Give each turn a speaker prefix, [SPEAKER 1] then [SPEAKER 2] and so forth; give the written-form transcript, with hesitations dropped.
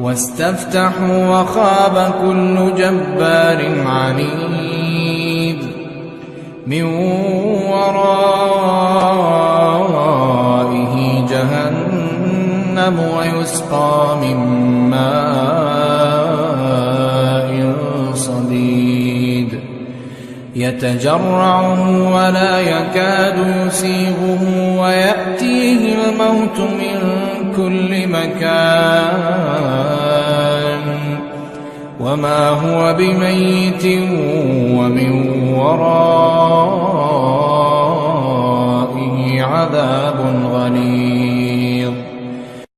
[SPEAKER 1] واستفتحوا وخاب كل جبار عنيد من ورائه جهنم ويسقى من ماء صديد يتجرعه ولا يكاد يسيغه ويأتيه الموت من كل مكان وما هو بميت ومن ورائه عذاب غليظ